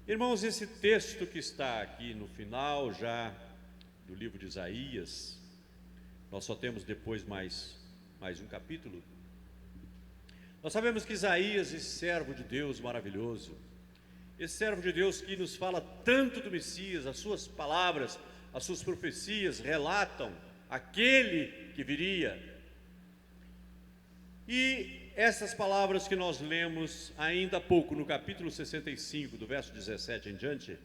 Irmãos, esse texto que está aqui no final já do livro de Isaías, nós só temos depois mais um capítulo. Nós sabemos que Isaías, esse servo de Deus maravilhoso, esse servo de Deus que nos fala tanto do Messias, as suas palavras, as suas profecias relatam aquele que viria. E essas palavras que nós lemos ainda há pouco, no capítulo 65, do verso 17 em diante,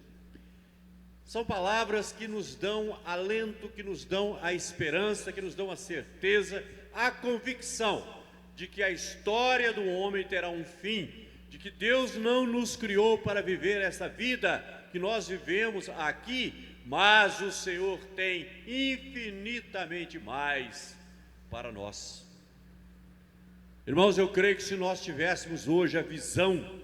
são palavras que nos dão alento, que nos dão a esperança, que nos dão a certeza, a convicção de que a história do homem terá um fim, de que Deus não nos criou para viver essa vida que nós vivemos aqui, mas o Senhor tem infinitamente mais para nós. Irmãos, eu creio que se nós tivéssemos hoje a visão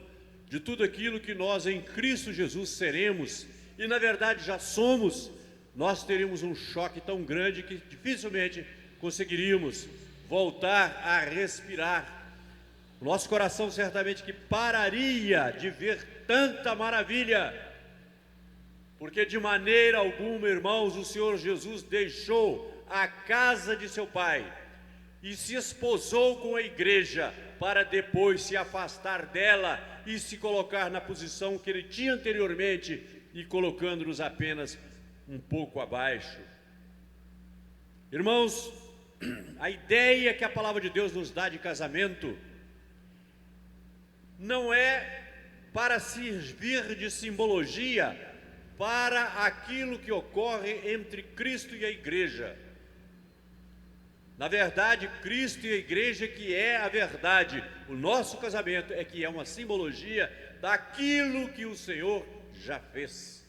de tudo aquilo que nós em Cristo Jesus seremos, e na verdade já somos, nós teríamos um choque tão grande que dificilmente conseguiríamos voltar a respirar. O nosso coração certamente que pararia de ver tanta maravilha, porque de maneira alguma, irmãos, o Senhor Jesus deixou a casa de seu Pai e se esposou com a igreja para depois se afastar dela e se colocar na posição que ele tinha anteriormente e colocando-nos apenas um pouco abaixo. Irmãos, a ideia que a palavra de Deus nos dá de casamento não é para servir de simbologia para aquilo que ocorre entre Cristo e a igreja. Na verdade, Cristo e a igreja que é a verdade. O nosso casamento é que é uma simbologia daquilo que o Senhor já fez.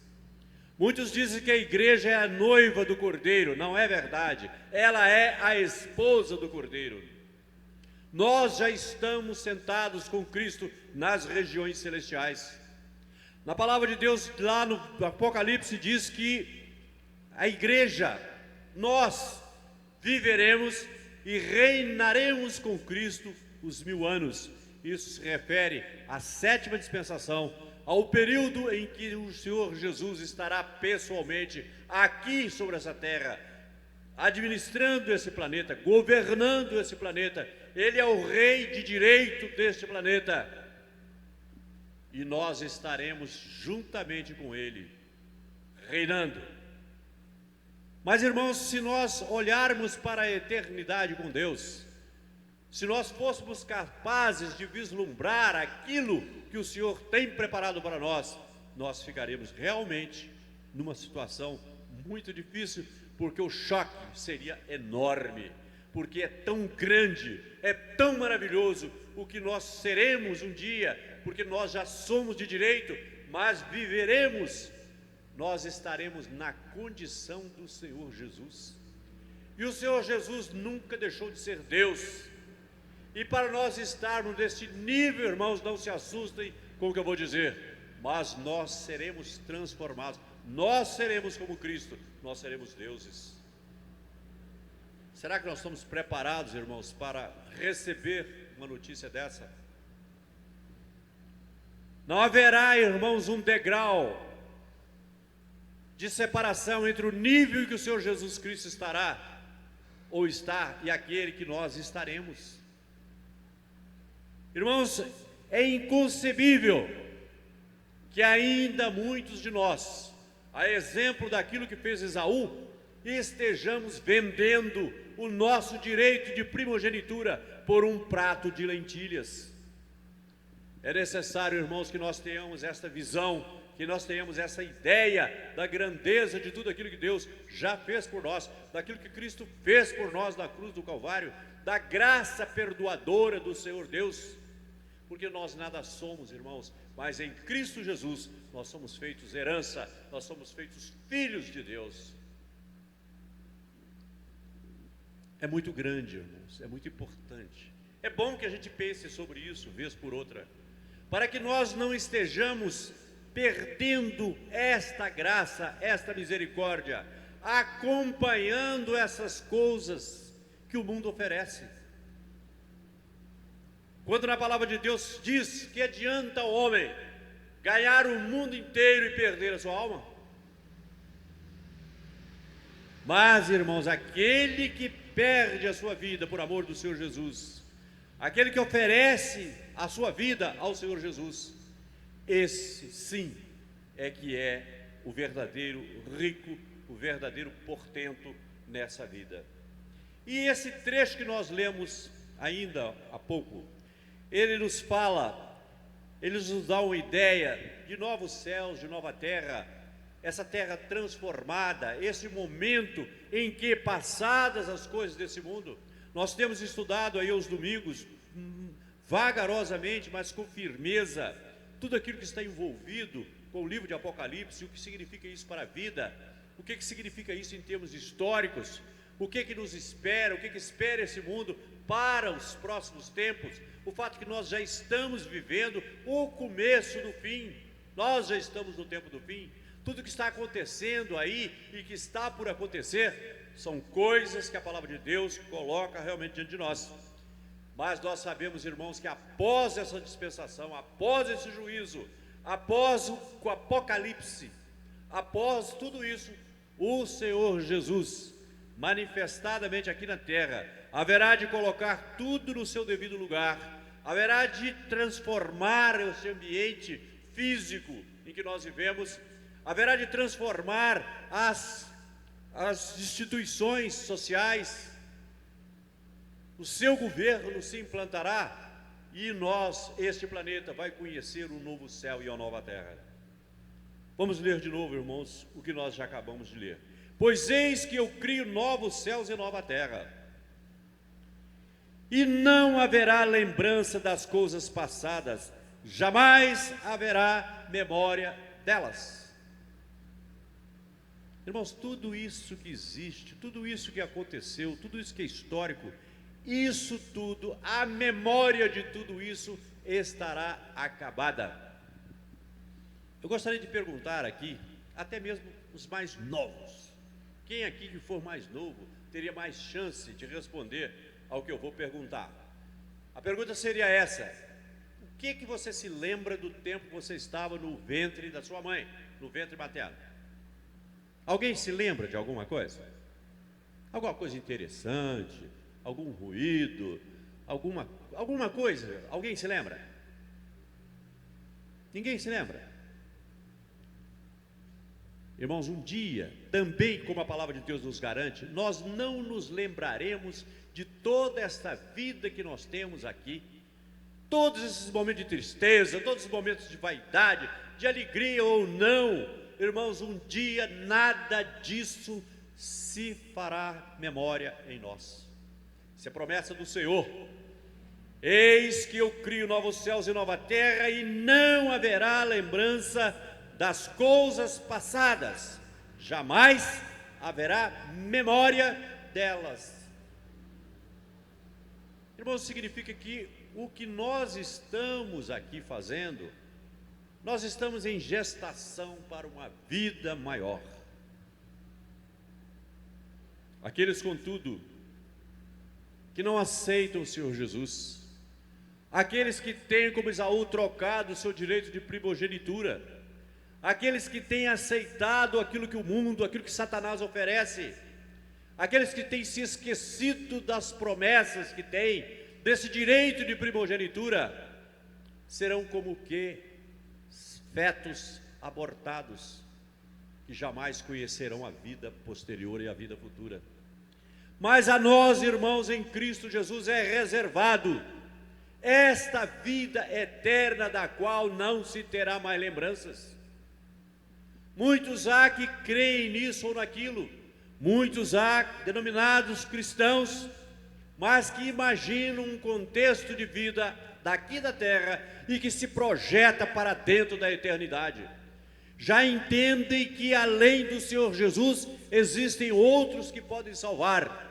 Muitos dizem que a igreja é a noiva do Cordeiro. Não é verdade. Ela é a esposa do Cordeiro. Nós já estamos sentados com Cristo nas regiões celestiais. Na palavra de Deus, lá no Apocalipse, diz que a igreja, nós viveremos e reinaremos com Cristo os 1000 anos. Isso se refere à 7ª dispensação, ao período em que o Senhor Jesus estará pessoalmente aqui sobre essa terra, administrando esse planeta, governando esse planeta. Ele é o rei de direito deste planeta. E nós estaremos juntamente com ele, reinando. Mas, irmãos, se nós olharmos para a eternidade com Deus, se nós fôssemos capazes de vislumbrar aquilo que o Senhor tem preparado para nós, nós ficaremos realmente numa situação muito difícil, porque o choque seria enorme, porque é tão grande, é tão maravilhoso o que nós seremos um dia, porque nós já somos de direito, mas viveremos. Nós estaremos na condição do Senhor Jesus. E o Senhor Jesus nunca deixou de ser Deus. E para nós estarmos nesse nível, irmãos, não se assustem com o que eu vou dizer, mas nós seremos transformados. Nós seremos como Cristo, nós seremos deuses. Será que nós estamos preparados, irmãos, para receber uma notícia dessa? Não haverá, irmãos, um degrau de separação entre o nível em que o Senhor Jesus Cristo estará, ou está, e aquele que nós estaremos. Irmãos, é inconcebível que ainda muitos de nós, a exemplo daquilo que fez Esaú, estejamos vendendo o nosso direito de primogenitura por um prato de lentilhas. É necessário, irmãos, que nós tenhamos esta visão, que nós tenhamos essa ideia da grandeza de tudo aquilo que Deus já fez por nós, daquilo que Cristo fez por nós na cruz do Calvário, da graça perdoadora do Senhor Deus, porque nós nada somos, irmãos, mas em Cristo Jesus nós somos feitos herança, nós somos feitos filhos de Deus. É muito grande, irmãos, é muito importante. É bom que a gente pense sobre isso, vez por outra, para que nós não estejamos perdendo esta graça, esta misericórdia, acompanhando essas coisas que o mundo oferece. Quando na palavra de Deus diz que adianta ao homem ganhar o mundo inteiro e perder a sua alma? Mas, irmãos, aquele que perde a sua vida por amor do Senhor Jesus, aquele que oferece a sua vida ao Senhor Jesus, esse sim é que é o verdadeiro rico, o verdadeiro portento nessa vida. E esse trecho que nós lemos ainda há pouco, ele nos fala, ele nos dá uma ideia de novos céus, de nova terra, essa terra transformada, esse momento em que, passadas as coisas desse mundo, nós temos estudado aí aos domingos, vagarosamente, mas com firmeza, tudo aquilo que está envolvido com o livro de Apocalipse, o que significa isso para a vida, o que significa isso em termos históricos, o que nos espera, o que espera esse mundo para os próximos tempos, o fato que nós já estamos vivendo o começo do fim, nós já estamos no tempo do fim, tudo que está acontecendo aí e que está por acontecer, são coisas que a palavra de Deus coloca realmente diante de nós. Mas nós sabemos, irmãos, que após essa dispensação, após esse juízo, após o Apocalipse, após tudo isso, o Senhor Jesus, manifestadamente aqui na terra, haverá de colocar tudo no seu devido lugar, haverá de transformar esse ambiente físico em que nós vivemos, haverá de transformar as instituições sociais, o seu governo se implantará e este planeta vai conhecer um novo céu e uma nova terra. Vamos ler de novo, irmãos, o que nós já acabamos de ler. Pois eis que eu crio novos céus e nova terra, e não haverá lembrança das coisas passadas, jamais haverá memória delas. Irmãos, tudo isso que existe, tudo isso que aconteceu, tudo isso que é histórico, isso tudo, a memória de tudo isso estará acabada. Eu gostaria de perguntar aqui, até mesmo os mais novos, quem aqui que for mais novo teria mais chance de responder ao que eu vou perguntar? A pergunta seria essa: o que você se lembra do tempo que você estava no ventre da sua mãe, no ventre materno? Alguém se lembra de alguma coisa? Alguma coisa interessante? Algum ruído? Alguma coisa? Alguém se lembra? Ninguém se lembra? Irmãos, um dia, também como a palavra de Deus nos garante, nós não nos lembraremos de toda esta vida que nós temos aqui, todos esses momentos de tristeza, todos os momentos de vaidade, de alegria ou não, irmãos, um dia nada disso se fará memória em nós. Isso é promessa do Senhor. Eis que eu crio novos céus e nova terra, e não haverá lembrança das coisas passadas, jamais haverá memória delas. Irmãos, significa que o que nós estamos aqui fazendo, nós estamos em gestação para uma vida maior. Aqueles, contudo, que não aceitam o Senhor Jesus, aqueles que têm como Esaú trocado o seu direito de primogenitura, aqueles que têm aceitado aquilo que o mundo, aquilo que Satanás oferece, aqueles que têm se esquecido das promessas que têm, desse direito de primogenitura, serão como que fetos abortados, que jamais conhecerão a vida posterior e a vida futura. Mas a nós, irmãos, em Cristo Jesus é reservado esta vida eterna, da qual não se terá mais lembranças. Muitos há que creem nisso ou naquilo, muitos há denominados cristãos, mas que imaginam um contexto de vida daqui da terra e que se projeta para dentro da eternidade. Já entendem que além do Senhor Jesus existem outros que podem salvar,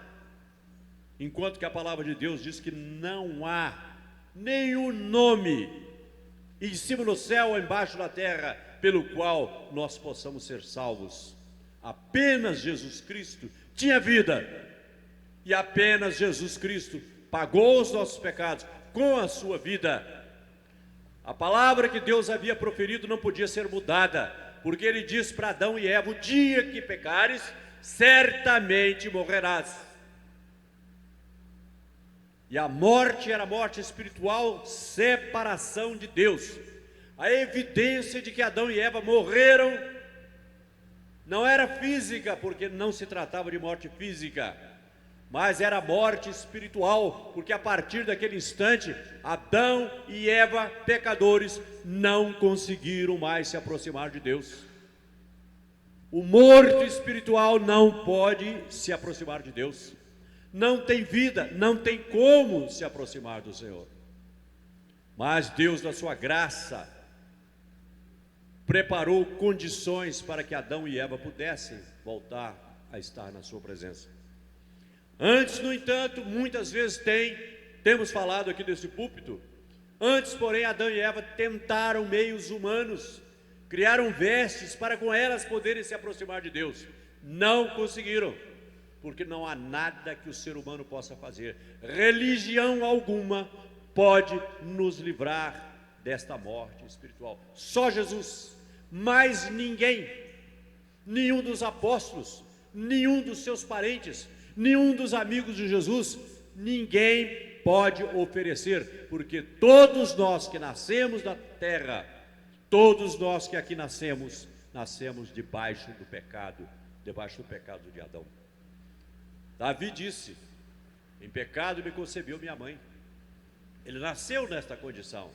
enquanto que a palavra de Deus diz que não há nenhum nome em cima do céu ou embaixo da terra pelo qual nós possamos ser salvos. Apenas Jesus Cristo tinha vida, e apenas Jesus Cristo pagou os nossos pecados com a sua vida. A palavra que Deus havia proferido não podia ser mudada, porque ele disse para Adão e Eva: o dia que pecares, certamente morrerás. E a morte era morte espiritual, separação de Deus. A evidência de que Adão e Eva morreram não era física, porque não se tratava de morte física, mas era morte espiritual, porque a partir daquele instante, Adão e Eva, pecadores, não conseguiram mais se aproximar de Deus. O morto espiritual não pode se aproximar de Deus, não tem vida, não tem como se aproximar do Senhor. Mas Deus, na sua graça, preparou condições para que Adão e Eva pudessem voltar a estar na sua presença. Antes, no entanto, muitas vezes temos falado aqui desse púlpito, antes, porém, Adão e Eva tentaram meios humanos, criaram vestes para com elas poderem se aproximar de Deus. Não conseguiram, porque não há nada que o ser humano possa fazer. Religião alguma pode nos livrar desta morte espiritual. Só Jesus, mais ninguém, nenhum dos apóstolos, nenhum dos seus parentes, nenhum dos amigos de Jesus, ninguém pode oferecer, porque todos nós que nascemos da terra, todos nós que aqui nascemos debaixo do pecado de Adão. Davi disse: em pecado me concebeu minha mãe. Ele nasceu nesta condição.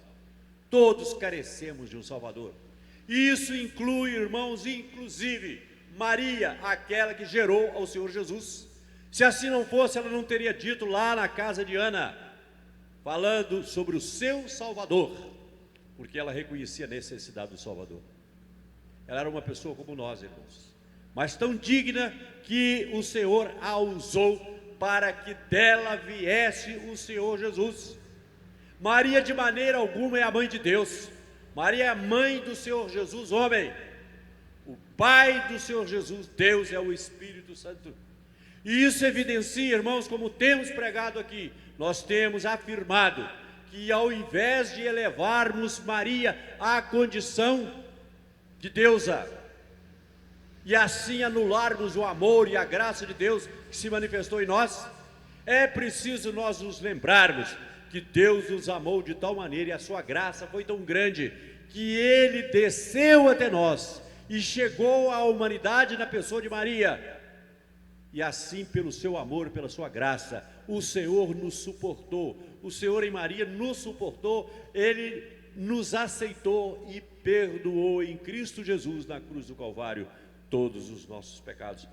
Todos carecemos de um Salvador. Isso inclui, irmãos, inclusive Maria, aquela que gerou ao Senhor Jesus. Se assim não fosse, ela não teria dito lá na casa de Ana, falando sobre o seu Salvador, porque ela reconhecia a necessidade do Salvador. Ela era uma pessoa como nós, irmãos, mas tão digna que o Senhor a usou para que dela viesse o Senhor Jesus. Maria de maneira alguma é a mãe de Deus. Maria é a mãe do Senhor Jesus, homem. O Pai do Senhor Jesus, Deus, é o Espírito Santo. E isso evidencia, irmãos, como temos pregado aqui, nós temos afirmado que ao invés de elevarmos Maria à condição de deusa, e assim anularmos o amor e a graça de Deus que se manifestou em nós, é preciso nós nos lembrarmos que Deus nos amou de tal maneira e a sua graça foi tão grande que Ele desceu até nós e chegou à humanidade na pessoa de Maria. E assim, pelo seu amor, pela sua graça, o Senhor nos suportou. O Senhor em Maria nos suportou, Ele nos aceitou e perdoou em Cristo Jesus na cruz do Calvário todos os nossos pecados.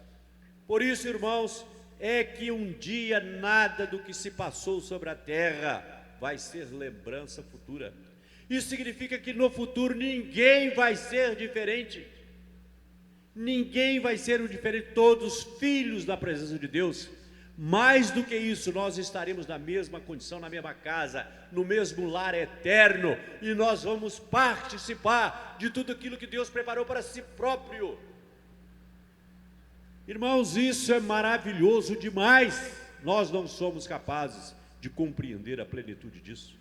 Por isso, irmãos, é que um dia nada do que se passou sobre a terra vai ser lembrança futura. Isso significa que no futuro ninguém vai ser diferente. Ninguém vai ser o diferente, todos filhos da presença de Deus. Mais do que isso, nós estaremos na mesma condição, na mesma casa, no mesmo lar eterno, e nós vamos participar de tudo aquilo que Deus preparou para si próprio. Irmãos, isso é maravilhoso demais. Nós não somos capazes de compreender a plenitude disso.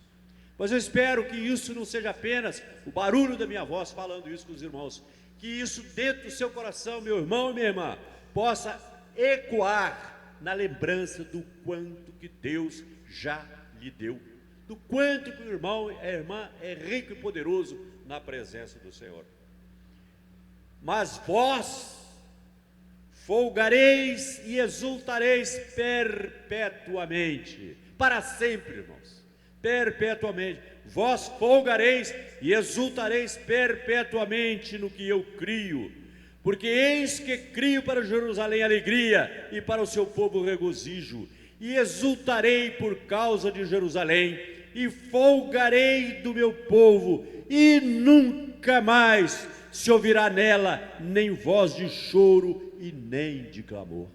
Mas eu espero que isso não seja apenas o barulho da minha voz falando isso com os irmãos, que isso dentro do seu coração, meu irmão e minha irmã, possa ecoar na lembrança do quanto que Deus já lhe deu, do quanto que o irmão e a irmã é rico e poderoso na presença do Senhor. Mas vós folgareis e exultareis perpetuamente, para sempre, irmãos, perpetuamente. Vós folgareis e exultareis perpetuamente no que eu crio, porque eis que crio para Jerusalém alegria e para o seu povo regozijo, e exultarei por causa de Jerusalém, e folgarei do meu povo, e nunca mais se ouvirá nela nem voz de choro e nem de clamor.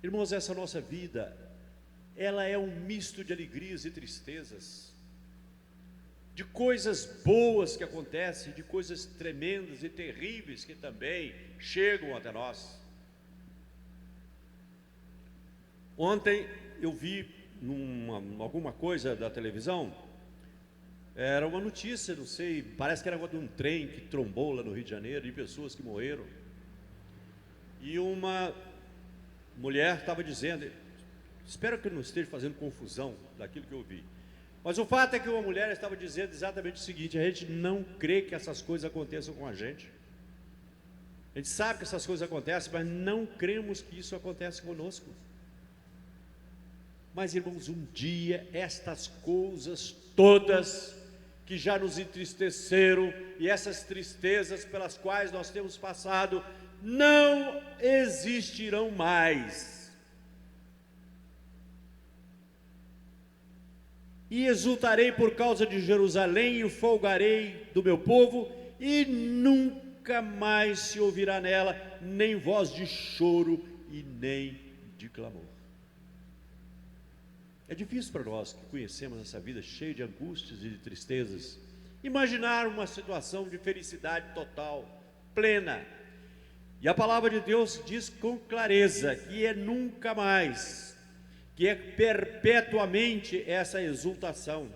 Irmãos, essa nossa vida, ela é um misto de alegrias e tristezas, de coisas boas que acontecem, de coisas tremendas e terríveis que também chegam até nós. Ontem eu vi alguma coisa da televisão Era uma notícia, não sei, parece que era de um trem que trombou lá no Rio de Janeiro, de pessoas que morreram. E uma mulher estava dizendo, espero que eu não esteja fazendo confusão daquilo que eu vi, mas o fato é que uma mulher estava dizendo exatamente o seguinte: a gente não crê que essas coisas aconteçam com a gente. A gente sabe que essas coisas acontecem, mas não cremos que isso acontece conosco. Mas, irmãos, um dia estas coisas todas que já nos entristeceram e essas tristezas pelas quais nós temos passado não existirão mais. E exultarei por causa de Jerusalém e folgarei do meu povo, e nunca mais se ouvirá nela nem voz de choro e nem de clamor. É difícil para nós que conhecemos essa vida cheia de angústias e de tristezas, imaginar uma situação de felicidade total, plena. E a palavra de Deus diz com clareza que é nunca mais, que é perpetuamente essa exultação.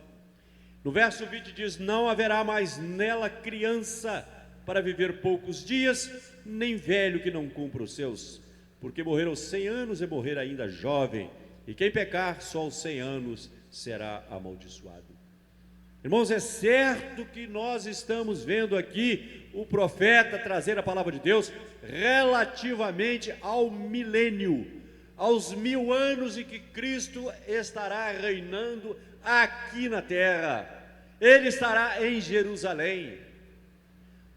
No verso 20 diz: não haverá mais nela criança para viver poucos dias, nem velho que não cumpra os seus, porque morrer aos 100 anos é morrer ainda jovem, e quem pecar só aos 100 anos será amaldiçoado. Irmãos, é certo que nós estamos vendo aqui o profeta trazer a palavra de Deus relativamente ao milênio, aos 1000 anos em que Cristo estará reinando aqui na terra. Ele estará em Jerusalém.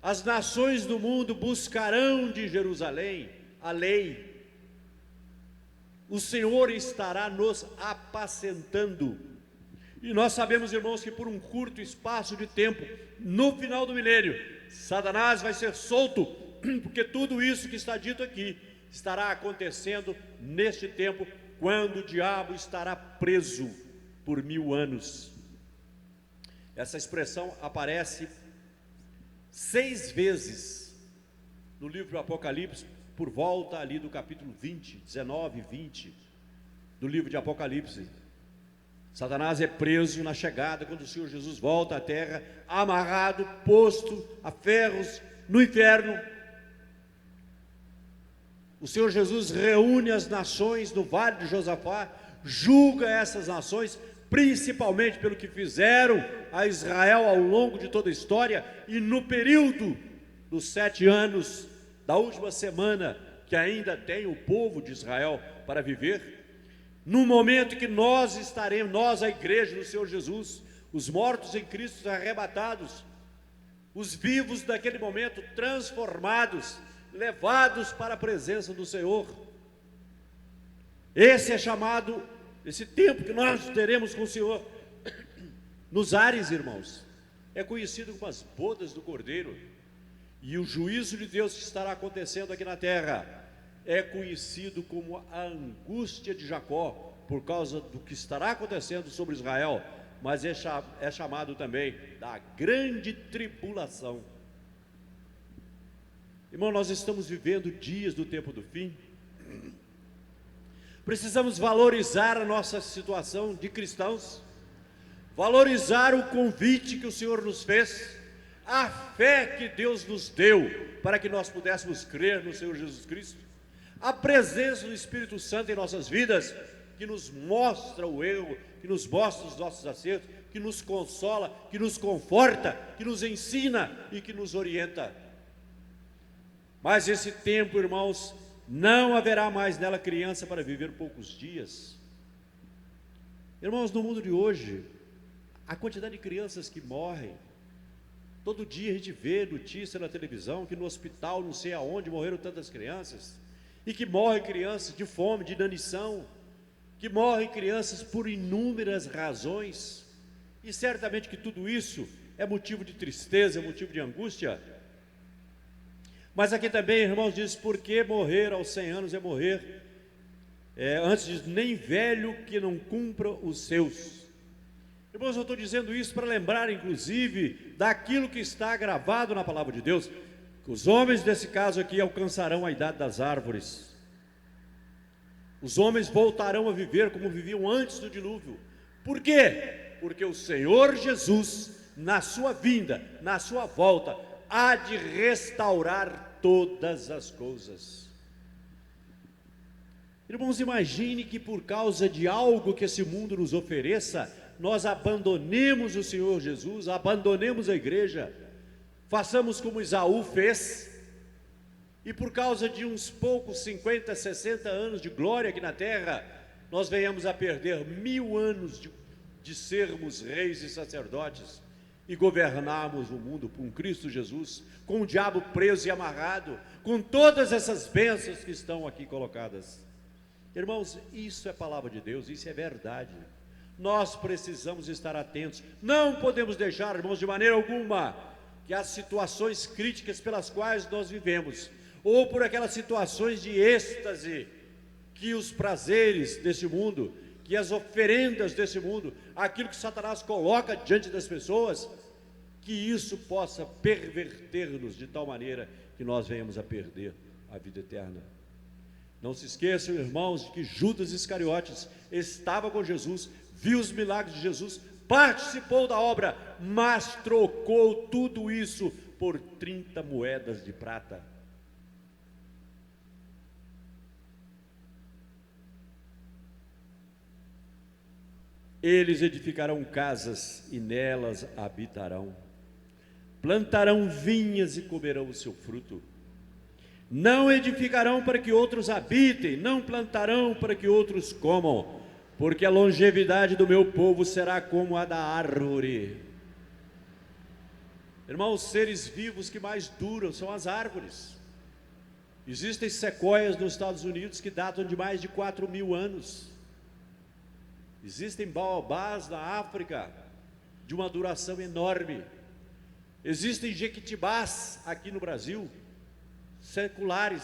As nações do mundo buscarão de Jerusalém a lei. O Senhor estará nos apacentando. E nós sabemos, irmãos, que por um curto espaço de tempo, no final do milênio, Satanás vai ser solto, porque tudo isso que está dito aqui estará acontecendo neste tempo, quando o diabo estará preso por 1000 anos. Essa expressão aparece 6 vezes no livro do Apocalipse, por volta ali do capítulo 20, 19 e 20 do livro de Apocalipse. Satanás é preso na chegada, quando o Senhor Jesus volta à terra, amarrado, posto a ferros no inferno. O Senhor Jesus reúne as nações no Vale de Josafá, julga essas nações, principalmente pelo que fizeram a Israel ao longo de toda a história, e no período dos 7 anos, da última semana, que ainda tem o povo de Israel para viver, no momento que nós estaremos, nós, a igreja do Senhor Jesus, os mortos em Cristo arrebatados, os vivos daquele momento transformados, levados para a presença do Senhor. Esse é chamado, esse tempo que nós teremos com o Senhor nos ares, irmãos, é conhecido como as bodas do Cordeiro. E o juízo de Deus que estará acontecendo aqui na terra é conhecido como a angústia de Jacó, por causa do que estará acontecendo sobre Israel, mas é chamado também da grande tribulação. Irmão, nós estamos vivendo dias do tempo do fim. Precisamos valorizar a nossa situação de cristãos, valorizar o convite que o Senhor nos fez, a fé que Deus nos deu para que nós pudéssemos crer no Senhor Jesus Cristo, a presença do Espírito Santo em nossas vidas, que nos mostra o erro, que nos mostra os nossos acertos, que nos consola, que nos conforta, que nos ensina e que nos orienta. Mas esse tempo, irmãos, não haverá mais nela criança para viver poucos dias. Irmãos, no mundo de hoje, a quantidade de crianças que morrem, todo dia a gente vê notícia na televisão que no hospital não sei aonde morreram tantas crianças, e que morrem crianças de fome, de inanição, que morrem crianças por inúmeras razões, e certamente que tudo isso é motivo de tristeza, é motivo de angústia. Mas aqui também, irmãos, diz: porque morrer aos 100 anos é morrer, antes diz, nem velho que não cumpra os seus. Irmãos, eu estou dizendo isso para lembrar, inclusive, daquilo que está gravado na palavra de Deus, que os homens desse caso aqui alcançarão a idade das árvores. Os homens voltarão a viver como viviam antes do dilúvio. Por quê? Porque o Senhor Jesus na sua vinda, na sua volta, há de restaurar todas as coisas. Irmãos, imagine que por causa de algo que esse mundo nos ofereça, nós abandonemos o Senhor Jesus, abandonemos a igreja, façamos como Esaú fez, e por causa de uns poucos 50, 60 anos de glória aqui na terra, nós venhamos a perder 1000 anos de sermos reis e sacerdotes e governarmos o mundo com Cristo Jesus, com o diabo preso e amarrado, com todas essas bênçãos que estão aqui colocadas. Irmãos, isso é palavra de Deus, isso é verdade. Nós precisamos estar atentos, não podemos deixar, irmãos, de maneira alguma, que as situações críticas pelas quais nós vivemos, ou por aquelas situações de êxtase, que os prazeres desse mundo, que as oferendas desse mundo, aquilo que Satanás coloca diante das pessoas, que isso possa perverter-nos de tal maneira que nós venhamos a perder a vida eterna. Não se esqueçam, irmãos, de que Judas Iscariotes estava com Jesus, viu os milagres de Jesus, participou da obra, mas trocou tudo isso por 30 moedas de prata. Eles edificarão casas e nelas habitarão, plantarão vinhas e comerão o seu fruto. Não edificarão para que outros habitem, não plantarão para que outros comam, porque a longevidade do meu povo será como a da árvore. Irmãos, os seres vivos que mais duram são as árvores. Existem sequoias nos Estados Unidos que datam de mais de 4.000 anos. Existem baobás na África de uma duração enorme. Existem jequitibás aqui no Brasil, seculares,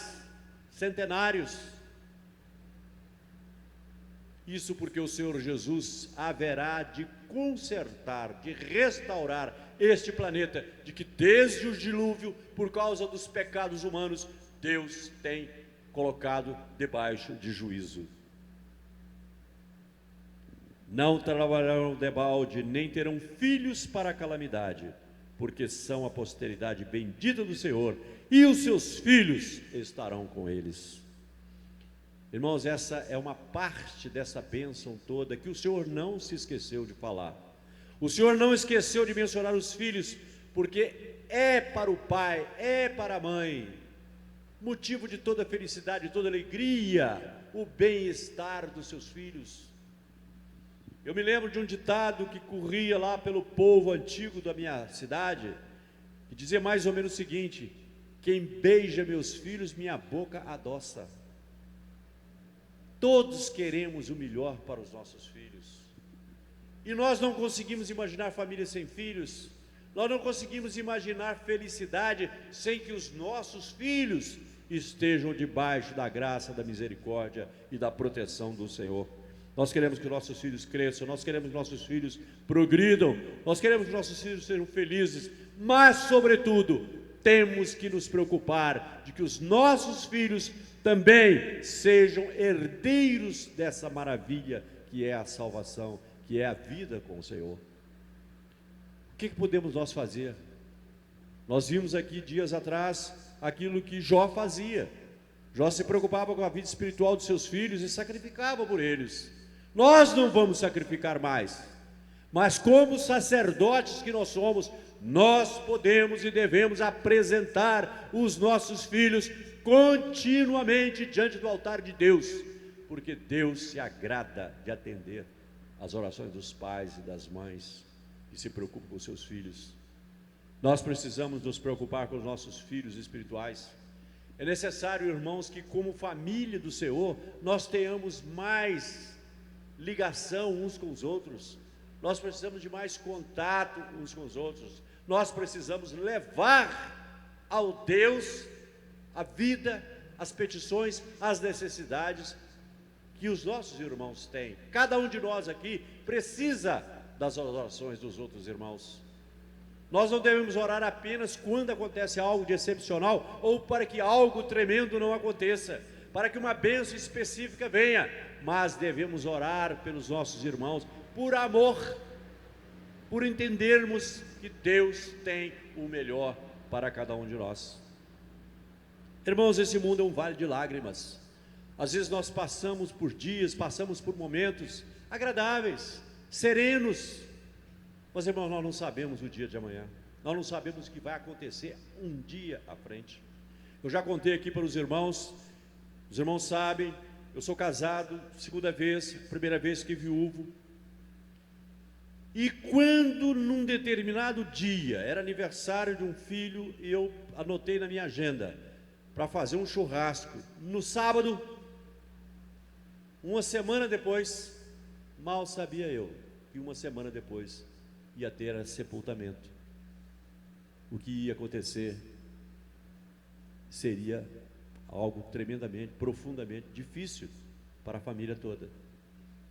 centenários. Isso porque o Senhor Jesus haverá de consertar, de restaurar este planeta, de que desde o dilúvio, por causa dos pecados humanos, Deus tem colocado debaixo de juízo. Não trabalharão debalde, nem terão filhos para a calamidade, porque são a posteridade bendita do Senhor, e os seus filhos estarão com eles. Irmãos, essa é uma parte dessa bênção toda que o Senhor não se esqueceu de falar. O Senhor não esqueceu de mencionar os filhos, porque é para o pai, é para a mãe, motivo de toda felicidade, de toda alegria, o bem-estar dos seus filhos. Eu me lembro de um ditado que corria lá pelo povo antigo da minha cidade, que dizia mais ou menos o seguinte: quem beija meus filhos, minha boca adoça. Todos queremos o melhor para os nossos filhos, e nós não conseguimos imaginar família sem filhos, nós não conseguimos imaginar felicidade sem que os nossos filhos estejam debaixo da graça, da misericórdia e da proteção do Senhor. Nós queremos que nossos filhos cresçam, nós queremos que nossos filhos progridam, nós queremos que nossos filhos sejam felizes, mas, sobretudo, temos que nos preocupar de que os nossos filhos também sejam herdeiros dessa maravilha que é a salvação, que é a vida com o Senhor. O que podemos nós fazer? Nós vimos aqui dias atrás aquilo que Jó fazia. Jó se preocupava com a vida espiritual dos seus filhos e sacrificava por eles. Nós não vamos sacrificar mais, mas como sacerdotes que nós somos, nós podemos e devemos apresentar os nossos filhos continuamente diante do altar de Deus, porque Deus se agrada de atender as orações dos pais e das mães que se preocupam com os seus filhos. Nós precisamos nos preocupar com os nossos filhos espirituais. É necessário, irmãos, que como família do Senhor, nós tenhamos mais ligação uns com os outros, nós precisamos de mais contato uns com os outros, nós precisamos levar ao Deus a vida, as petições, as necessidades que os nossos irmãos têm. Cada um de nós aqui precisa das orações dos outros irmãos. Nós não devemos orar apenas quando acontece algo de excepcional ou para que algo tremendo não aconteça, para que uma bênção específica venha, mas devemos orar pelos nossos irmãos por amor, por entendermos que Deus tem o melhor para cada um de nós. Irmãos, esse mundo é um vale de lágrimas. Às vezes nós passamos por dias, passamos por momentos agradáveis, serenos, mas, irmãos, nós não sabemos o dia de amanhã, nós não sabemos o que vai acontecer um dia à frente. Eu já contei aqui para os irmãos sabem, eu sou casado, segunda vez, primeira vez que viúvo. E quando num determinado dia, era aniversário de um filho, e eu anotei na minha agenda, para fazer um churrasco, no sábado, uma semana depois, mal sabia eu, que uma semana depois ia ter sepultamento. O que ia acontecer seria algo tremendamente, profundamente difícil para a família toda.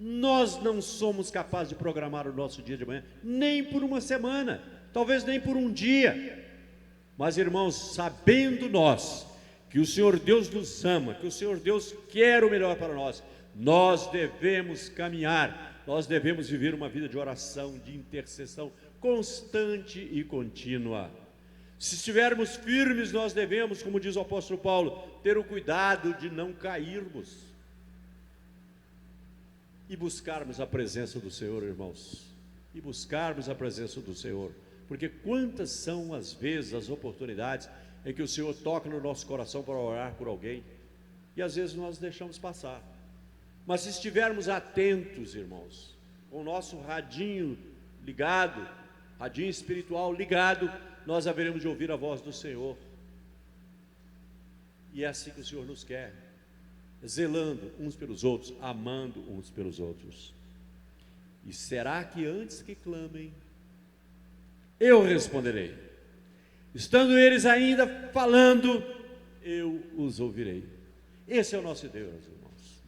Nós não somos capazes de programar o nosso dia de amanhã, nem por uma semana, talvez nem por um dia. Mas, irmãos, sabendo nós que o Senhor Deus nos ama, que o Senhor Deus quer o melhor para nós, nós devemos caminhar, nós devemos viver uma vida de oração, de intercessão constante e contínua. Se estivermos firmes, nós devemos, como diz o apóstolo Paulo, ter o cuidado de não cairmos e buscarmos a presença do Senhor, irmãos, e buscarmos a presença do Senhor, porque quantas são as vezes as oportunidades em que o Senhor toca no nosso coração para orar por alguém, e às vezes nós deixamos passar. Mas se estivermos atentos, irmãos, com o nosso radinho ligado, radinho espiritual ligado, nós haveremos de ouvir a voz do Senhor. E é assim que o Senhor nos quer, zelando uns pelos outros, amando uns pelos outros. E será que antes que clamem, eu responderei? Estando eles ainda falando, eu os ouvirei. Esse é o nosso Deus, irmãos.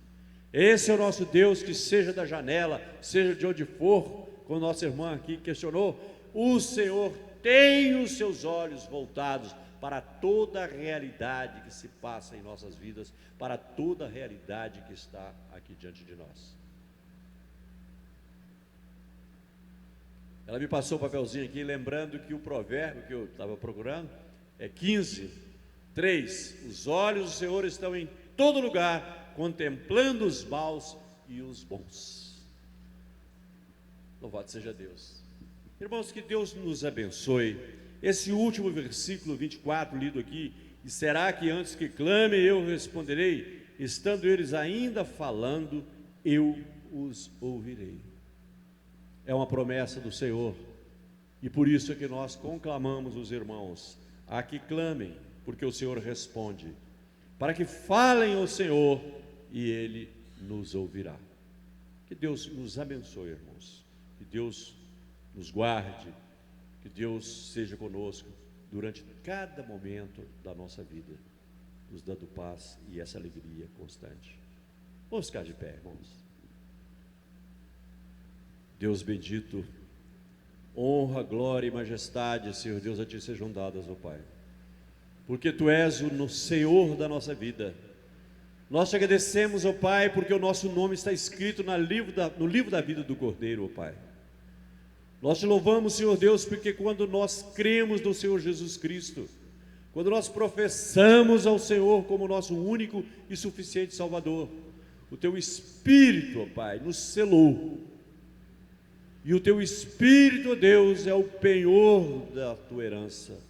Esse é o nosso Deus, que seja da janela, seja de onde for, como nossa irmã aqui questionou, o Senhor tem os seus olhos voltados para toda a realidade que se passa em nossas vidas, para toda a realidade que está aqui diante de nós. Ela me passou o papelzinho aqui, lembrando que o provérbio que eu estava procurando é 15:3. Os olhos do Senhor estão em todo lugar, contemplando os maus e os bons. Louvado seja Deus. Irmãos, que Deus nos abençoe. Esse último versículo 24 lido aqui, e será que antes que clame eu responderei, estando eles ainda falando, eu os ouvirei. É uma promessa do Senhor, e por isso é que nós conclamamos os irmãos a que clamem, porque o Senhor responde, para que falem ao Senhor e Ele nos ouvirá. Que Deus nos abençoe, irmãos, que Deus nos guarde, que Deus seja conosco durante cada momento da nossa vida, nos dando paz e essa alegria constante. Vamos ficar de pé, irmãos. Deus bendito, honra, glória e majestade, Senhor Deus, a Ti sejam dadas, ó Pai, porque Tu és o Senhor da nossa vida. Nós te agradecemos, ó Pai, porque o nosso nome está escrito no livro da vida do Cordeiro, ó Pai. Nós te louvamos, Senhor Deus, porque quando nós cremos no Senhor Jesus Cristo, quando nós professamos ao Senhor como nosso único e suficiente Salvador, o Teu Espírito, ó Pai, nos selou. E o Teu Espírito, ó Deus, é o penhor da Tua herança.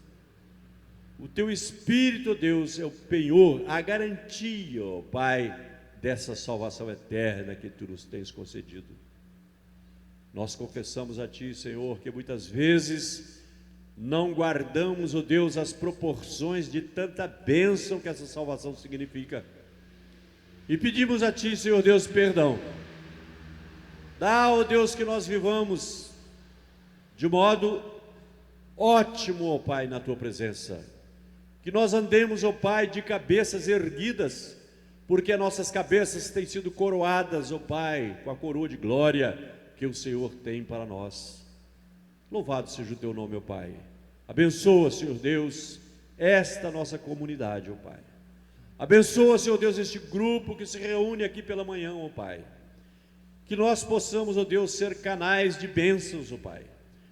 O Teu Espírito, ó Deus, é o penhor, a garantia, ó Pai, dessa salvação eterna que Tu nos tens concedido. Nós confessamos a Ti, Senhor, que muitas vezes não guardamos, ó Deus, as proporções de tanta bênção que essa salvação significa. E pedimos a Ti, Senhor Deus, perdão. Dá, ó Deus, que nós vivamos de modo ótimo, ó Pai, na Tua presença. Que nós andemos, ó Pai, de cabeças erguidas, porque nossas cabeças têm sido coroadas, ó Pai, com a coroa de glória que o Senhor tem para nós. Louvado seja o Teu nome, ó Pai. Abençoa, Senhor Deus, esta nossa comunidade, ó Pai. Abençoa, Senhor Deus, este grupo que se reúne aqui pela manhã, ó Pai. Que nós possamos, ó Deus, ser canais de bênçãos, ó Pai.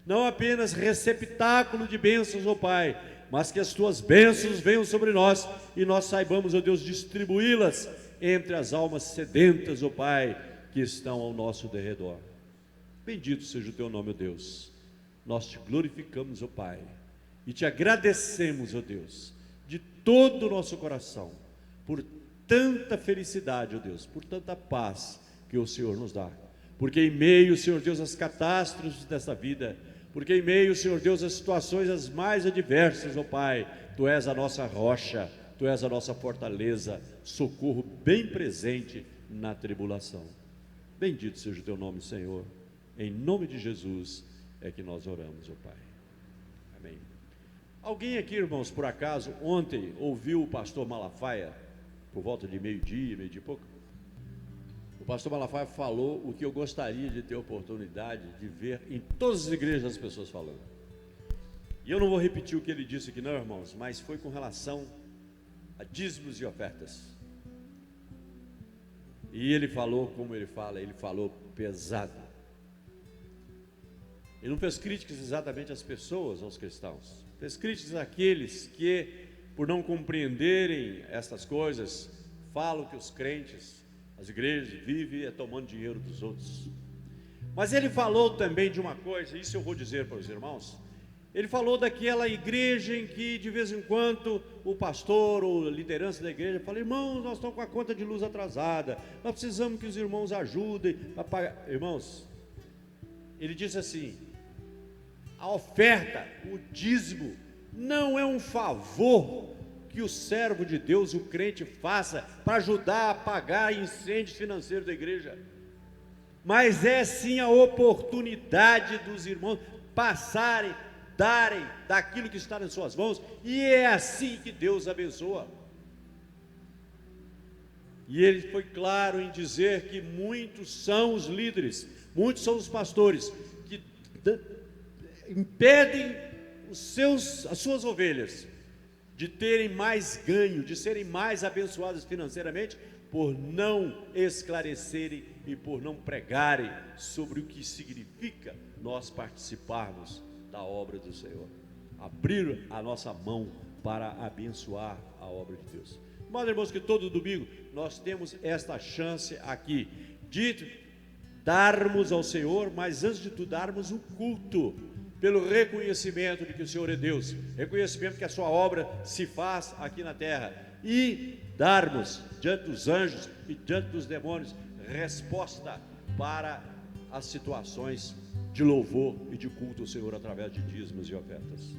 não apenas receptáculo de bênçãos, ó Pai, mas que as tuas bênçãos venham sobre nós e nós saibamos, ó Deus, distribuí-las entre as almas sedentas, ó Pai, que estão ao nosso derredor. Bendito seja o teu nome, ó Deus. Nós te glorificamos, ó Pai, e te agradecemos, ó Deus, de todo o nosso coração, por tanta felicidade, ó Deus, por tanta paz que o Senhor nos dá. Porque em meio, Senhor Deus, às catástrofes desta vida, porque em meio, Senhor Deus, às situações as mais adversas, ó Pai, Tu és a nossa rocha, Tu és a nossa fortaleza, socorro bem presente na tribulação. Bendito seja o Teu nome, Senhor. Em nome de Jesus é que nós oramos, ó Pai. Amém. Alguém aqui, irmãos, por acaso, ontem ouviu o pastor Malafaia, por volta de meio-dia e pouco? O pastor Malafaia falou o que eu gostaria de ter oportunidade de ver em todas as igrejas as pessoas falando. E eu não vou repetir o que ele disse aqui não, irmãos, mas foi com relação a dízimos e ofertas. E ele falou como ele fala, ele falou pesado. Ele não fez críticas exatamente às pessoas, aos cristãos. Fez críticas àqueles que, por não compreenderem estas coisas, falam que os crentes, as igrejas vivem tomando dinheiro dos outros. Mas ele falou também de uma coisa, isso eu vou dizer para os irmãos. Ele falou daquela igreja em que de vez em quando o pastor ou a liderança da igreja fala: irmãos, nós estamos com a conta de luz atrasada, nós precisamos que os irmãos ajudem a pagar. Irmãos, ele disse assim: a oferta, o dízimo, não é um favor que o servo de Deus, o crente, faça para ajudar a pagar incêndios financeiros da igreja, mas é sim a oportunidade dos irmãos passarem, darem daquilo que está nas suas mãos, e é assim que Deus abençoa. E ele foi claro em dizer que muitos são os líderes, muitos são os pastores que impedem as suas ovelhas de terem mais ganho, de serem mais abençoadas financeiramente, por não esclarecerem e por não pregarem sobre o que significa nós participarmos da obra do Senhor, abrir a nossa mão para abençoar a obra de Deus. Mas, irmãos, que todo domingo nós temos esta chance aqui de darmos ao Senhor, mas antes de tudo darmos o culto, pelo reconhecimento de que o Senhor é Deus, reconhecimento que a sua obra se faz aqui na terra, e darmos diante dos anjos e diante dos demônios resposta para as situações de louvor e de culto ao Senhor através de dízimos e ofertas.